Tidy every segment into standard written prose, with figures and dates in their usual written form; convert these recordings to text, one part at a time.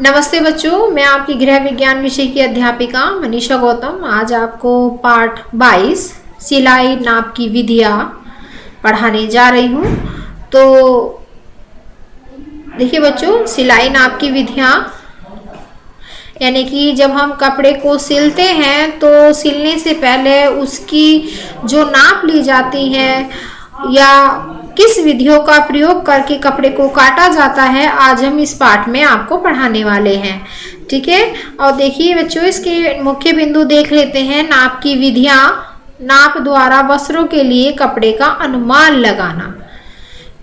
नमस्ते बच्चों, मैं आपकी गृह विज्ञान विषय की अध्यापिका मनीषा गौतम आज आपको पाठ 22 सिलाई नाप की विधियाँ पढ़ाने जा रही हूँ। तो देखिए बच्चों, सिलाई नाप की विधियाँ यानी कि जब हम कपड़े को सिलते हैं तो सिलने से पहले उसकी जो नाप ली जाती है या किस विधियों का प्रयोग करके कपड़े को काटा जाता है, आज हम इस पाठ में आपको पढ़ाने वाले हैं। ठीक है, और देखिए बच्चों, इसके मुख्य बिंदु देख लेते हैं। नाप की विधियां, नाप द्वारा वस्त्रों के लिए कपड़े का अनुमान लगाना।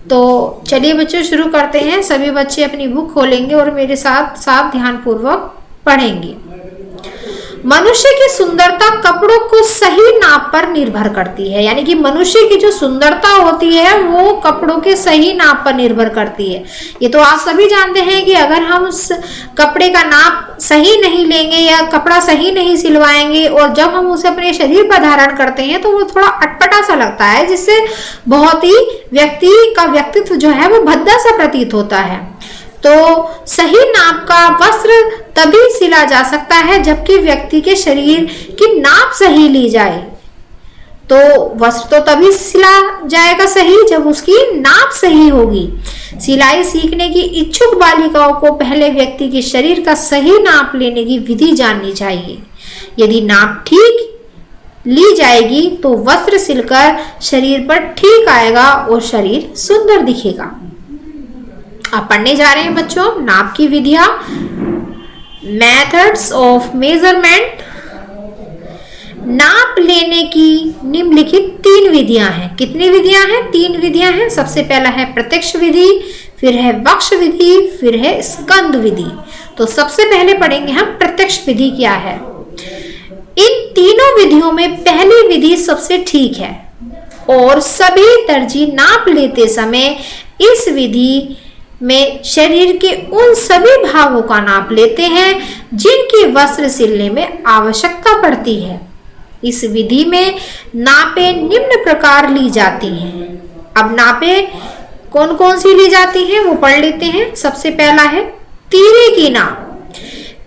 तो चलिए बच्चों शुरू करते हैं। सभी बच्चे अपनी बुक खोलेंगे और मेरे साथ साथ ध्यानपूर्वक पढ़ेंगे। मनुष्य की सुंदरता कपड़ों को सही नाप पर निर्भर करती है। यानी कि मनुष्य की जो सुंदरता होती है वो कपड़ों के सही नाप पर निर्भर करती है। ये तो आप सभी जानते हैं कि अगर हम उस कपड़े का नाप सही नहीं लेंगे या कपड़ा सही नहीं सिलवाएंगे और जब हम उसे अपने शरीर पर धारण करते हैं तो वो थोड़ा अटपटा सा लगता है, जिससे बहुत ही व्यक्ति का व्यक्तित्व जो है वो भद्दा सा प्रतीत होता है। तो सही नाप का वस्त्र तभी सिला जा सकता है जबकि व्यक्ति के शरीर की नाप सही ली जाए। तो वस्त्र तो तभी सिला जाएगा सही जब उसकी नाप सही होगी। सिलाई सीखने की इच्छुक बालिकाओं को पहले व्यक्ति के शरीर का सही नाप लेने की विधि जाननी चाहिए। यदि नाप ठीक ली जाएगी तो वस्त्र सिलकर शरीर पर ठीक आएगा और शरीर सुंदर दिखेगा। आप पढ़ने जा रहे हैं बच्चों नाप की विधियां। Methods of measurement. नाप लेने की निम्नलिखित 3 विधियां हैं। कितनी विधियां हैं? 3 विधियां हैं। सबसे पहला है प्रत्यक्ष विधि, फिर है वक्ष विधि, फिर है स्कंद विधि। तो सबसे पहले पढ़ेंगे हम प्रत्यक्ष विधि क्या है। इन तीनों विधियों में पहली विधि सबसे ठीक है और सभी दर्जी नाप लेते समय इस विधि में शरीर के उन सभी भागों का नाप लेते हैं जिनकी वस्त्र सिलने में आवश्यकता पड़ती है। इस विधि में नापे निम्न प्रकार ली जाती हैं। अब नापे कौन कौन सी ली जाती हैं वो पढ़ लेते हैं। सबसे पहला है तीरे की नाप।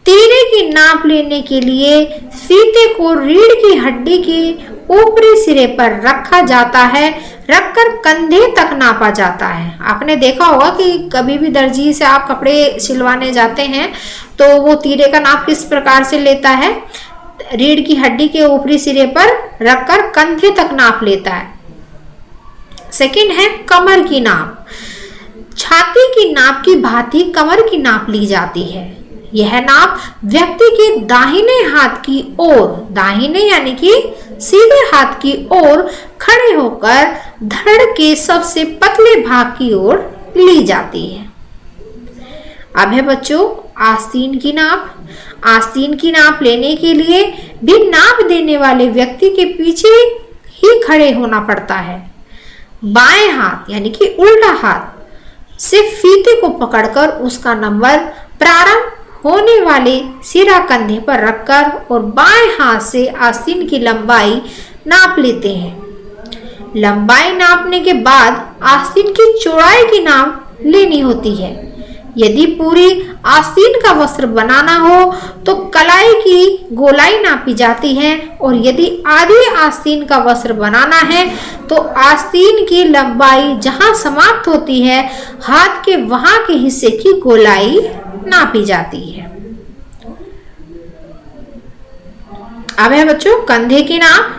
तीरे की नाप लेने के लिए फीते को रीढ़ की हड्डी के ऊपरी सिरे पर रखा जाता है, रखकर कंधे तक नापा जाता है। आपने देखा होगा कि कभी भी दर्जी से आप कपड़े सिलवाने जाते हैं तो वो तीरे का नाप किस प्रकार से लेता है, रीढ़ की हड्डी के ऊपरी सिरे पर रखकर कंधे तक नाप लेता है। सेकंड है कमर की नाप। छाती की नाप की भांति कमर की नाप ली जाती है। यह नाप व्यक्ति के दाहिने हाथ की ओर, दाहिने यानी कि सीधे हाथ की ओर खड़े होकर धड़ के सबसे पतले भाग की ओर ली जाती है। अब है बच्चों आस्तीन की नाप। आस्तीन की नाप लेने के लिए भी नाप देने वाले व्यक्ति के पीछे ही खड़े होना पड़ता है। बाएं हाथ यानी कि उल्टा हाथ से फीते को पकड़कर उसका नंबर प्रारंभ होने वाले सिरा कंधे पर रखकर और बाएं हाथ से आस्तीन की लंबाई नाप लेते हैं। लंबाई नापने के बाद आस्तीन की चौड़ाई की नाप लेनी होती है। यदि पूरी आस्तीन का वस्त्र बनाना हो तो कलाई की गोलाई नापी जाती है और यदि आधी आस्तीन का वस्त्र बनाना है तो आस्तीन की लंबाई जहां समाप्त होती है हाथ के वहां के हिस्से की गोलाई नापी जाती है। अब है बच्चों कंधे की नाप।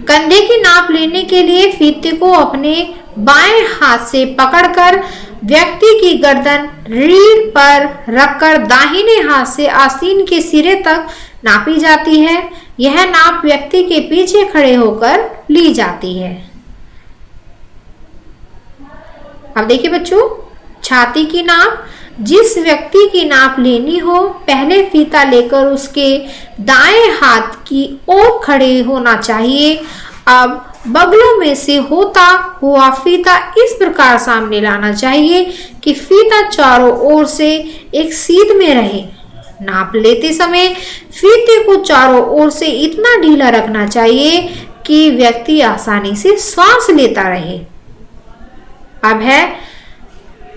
कंधे की नाप लेने के लिए फीते को अपने बाएं हाथ से पकड़कर व्यक्ति की गर्दन रीढ़ पर रखकर दाहिने हाथ से आस्तीन के सिरे तक नापी जाती है। यह नाप व्यक्ति के पीछे खड़े होकर ली जाती है। अब देखिए बच्चों छाती की नाप। जिस व्यक्ति की नाप लेनी हो पहले फीता लेकर उसके दाएं हाथ की ओर खड़े होना चाहिए। अब बगलों में से होता हुआ फीता इस प्रकार सामने लाना चाहिए कि फीता चारों ओर से एक सीध में रहे। नाप लेते समय फीते को चारों ओर से इतना ढीला रखना चाहिए कि व्यक्ति आसानी से श्वास लेता रहे। अब है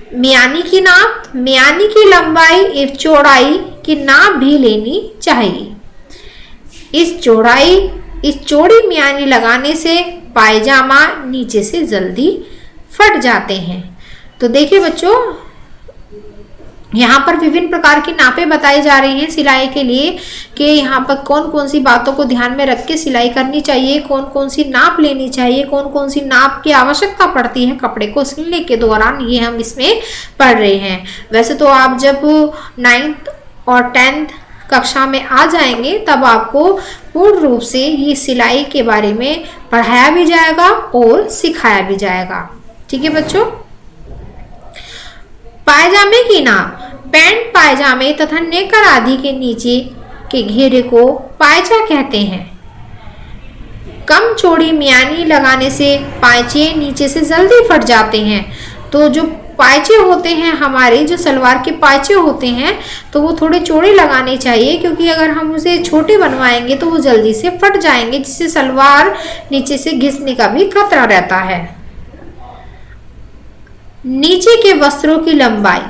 मियानी की नाप, मियानी की लंबाई एवं चौड़ाई की नाप भी लेनी चाहिए। इस चौड़ी मियानी लगाने से पायजामा नीचे से जल्दी फट जाते हैं। तो देखिए बच्चों, यहाँ पर विभिन्न प्रकार की नापें बताई जा रही हैं सिलाई के लिए कि यहाँ पर कौन कौन सी बातों को ध्यान में रख के सिलाई करनी चाहिए, कौन कौन सी नाप लेनी चाहिए, कौन कौन सी नाप की आवश्यकता पड़ती है कपड़े को सिलने के दौरान, ये हम इसमें पढ़ रहे हैं। वैसे तो आप जब 9th और 10th कक्षा में आ जाएंगे तब आपको पूर्ण रूप से ये सिलाई के बारे में पढ़ाया भी जाएगा और सिखाया भी जाएगा। ठीक है बच्चों। पायजामे की नाप, पैंट पायजामे तथा नेकर आदि के नीचे के घेरे को पायचा कहते हैं। कम चौड़ी मियानी लगाने से पायचे नीचे से जल्दी फट जाते हैं। तो जो पायचे होते हैं हमारे, जो सलवार के पायचे होते हैं, तो वो थोड़े चौड़े लगाने चाहिए, क्योंकि अगर हम उसे छोटे बनवाएंगे तो वो जल्दी से फट जाएंगे, जिससे सलवार नीचे से घिसने का भी खतरा रहता है। नीचे के वस्त्रों की लंबाई,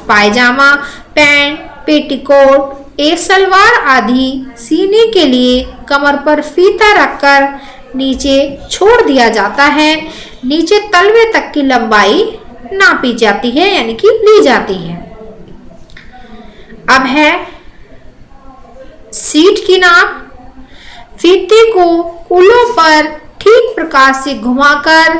पायजामा, पैंट, पेटीकोट एक सलवार आदि सीने के लिए कमर पर फीता रखकर नीचे छोड़ दिया जाता है। नीचे तलवे तक की लंबाई नापी जाती है, यानी कि ली जाती है। अब है सीट की नाप। फीते को कूलों पर ठीक प्रकार से घुमाकर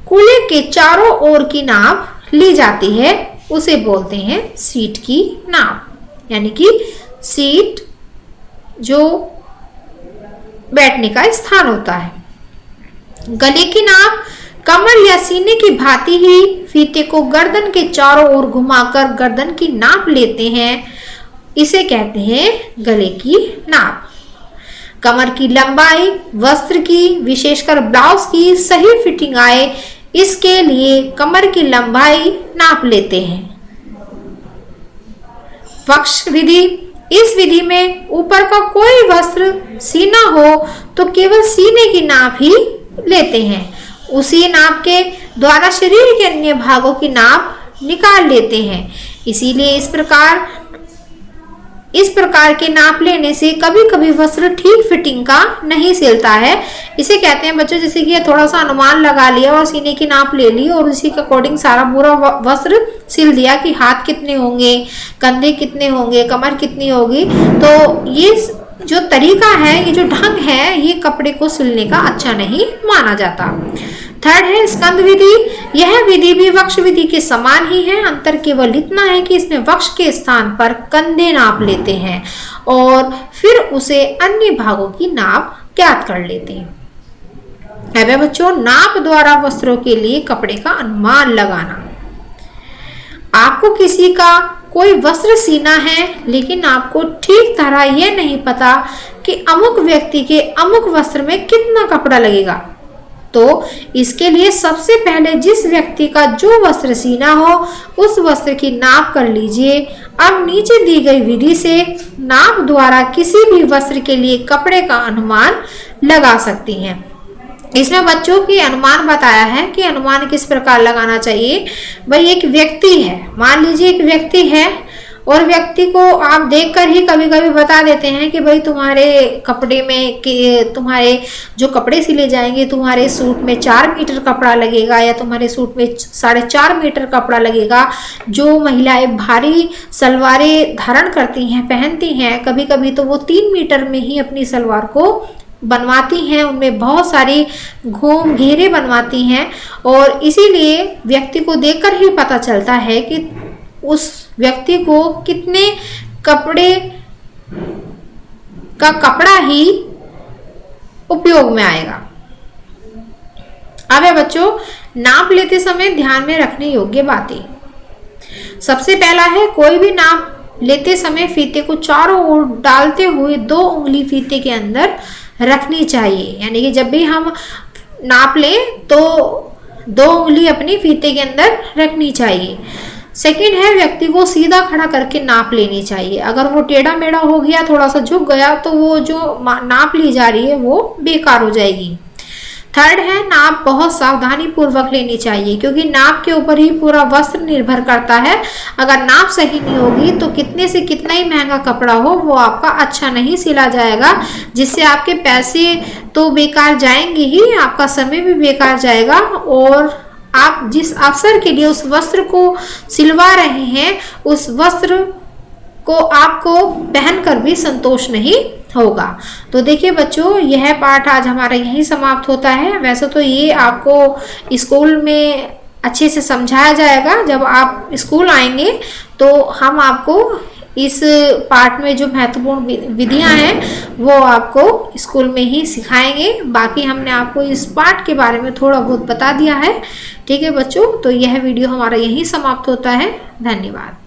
कूले के चारों ओर की नाप ली जाती है, उसे बोलते हैं सीट की नाप। यानी कि सीट जो बैठने का स्थान होता है। गले की नाप, कमर या सीने की भांति ही फीते को गर्दन के चारों ओर घुमाकर गर्दन की नाप लेते हैं, इसे कहते हैं गले की नाप। कमर की लंबाई, वस्त्र की विशेषकर ब्लाउज की सही फिटिंग आए, इसके लिए कमर की लंबाई नाप लेते हैं। वक्ष विधि, इस विधि में ऊपर का कोई वस्त्र सीना हो तो केवल सीने की नाप ही लेते हैं। उसी नाप के द्वारा शरीर के अन्य भागों की नाप निकाल लेते हैं। इसीलिए इस प्रकार के नाप लेने से कभी कभी वस्त्र ठीक फिटिंग का नहीं सिलता है। इसे कहते हैं बच्चों, जैसे कि थोड़ा सा अनुमान लगा लिया और सीने की नाप ले ली और उसी के अकॉर्डिंग सारा पूरा वस्त्र सिल दिया कि हाथ कितने होंगे, कंधे कितने होंगे, कमर कितनी होगी। तो ये जो तरीका है, ये जो ढंग है, ये कपड़े को सिलने का अच्छा नहीं माना जाता। थर्ड है स्कंद विधि। यह विधि भी वक्ष विधि के समान ही है। अंतर केवल इतना है कि इसमें वक्ष के स्थान पर कंधे नाप लेते हैं और फिर उसे अन्य भागों की नाप ज्ञात कर लेते हैं। अब बच्चों, नाप द्वारा वस्त्रों के लिए कपड़े का अनुमान लगाना। आपको किसी का कोई वस्त्र सीना है, लेकिन आपको ठीक तरह यह नहीं पता कि अमुक व्यक्ति के अमुक वस्त्र में कितना कपड़ा लगेगा, तो इसके लिए सबसे पहले जिस व्यक्ति का जो वस्त्र सीना हो उस वस्त्र की नाप कर लीजिए। अब नीचे दी गई विधि से नाप द्वारा किसी भी वस्त्र के लिए कपड़े का अनुमान लगा सकती हैं। इसमें बच्चों की अनुमान बताया है कि अनुमान किस प्रकार लगाना चाहिए। भाई एक व्यक्ति है, मान लीजिए एक व्यक्ति है और व्यक्ति को आप देखकर ही कभी कभी बता देते हैं कि भाई तुम्हारे कपड़े में कि तुम्हारे जो कपड़े सिले जाएंगे, तुम्हारे सूट में 4 मीटर कपड़ा लगेगा या तुम्हारे सूट में 4.5 मीटर कपड़ा लगेगा। जो महिलाएं भारी सलवारें धारण करती हैं, पहनती हैं, कभी कभी तो वो 3 मीटर में ही अपनी सलवार को बनवाती हैं, उनमें बहुत सारी घूम घेरे बनवाती हैं और इसीलिए व्यक्ति को देखकर ही पता चलता है कि उस व्यक्ति को कितने कपड़े का कपड़ा ही उपयोग में आएगा। अब है बच्चों, नाप लेते समय ध्यान में रखने योग्य बातें। सबसे पहला है, कोई भी नाप लेते समय फीते को चारों ओर डालते हुए 2 उंगली फीते के अंदर रखनी चाहिए। यानी कि जब भी हम नाप लें तो 2 उंगली अपनी फीते के अंदर रखनी चाहिए। सेकंड है, व्यक्ति को सीधा खड़ा करके नाप लेनी चाहिए। अगर वो टेढ़ा मेढ़ा हो गया, थोड़ा सा झुक गया, तो वो जो नाप ली जा रही है वो बेकार हो जाएगी। थर्ड है नाप बहुत सावधानी पूर्वक लेनी चाहिए, क्योंकि नाप के ऊपर ही पूरा वस्त्र निर्भर करता है। अगर नाप सही नहीं होगी तो कितने से कितना ही महंगा कपड़ा हो वो आपका अच्छा नहीं सिला जाएगा, जिससे आपके पैसे तो बेकार जाएंगे ही, आपका समय भी बेकार जाएगा और आप जिस अवसर के लिए उस वस्त्र को सिलवा रहे हैं उस वस्त्र को आपको पहनकर भी संतोष नहीं होगा। तो देखिए बच्चों, यह पाठ आज हमारा यहीं समाप्त होता है। वैसे तो ये आपको स्कूल में अच्छे से समझाया जाएगा, जब आप स्कूल आएंगे तो हम आपको इस पाठ में जो महत्वपूर्ण विधियां हैं वो आपको स्कूल में ही सिखाएंगे। बाकी हमने आपको इस पाठ के बारे में थोड़ा बहुत बता दिया है। ठीक है बच्चों, तो यह वीडियो हमारा यहीं समाप्त होता है। धन्यवाद।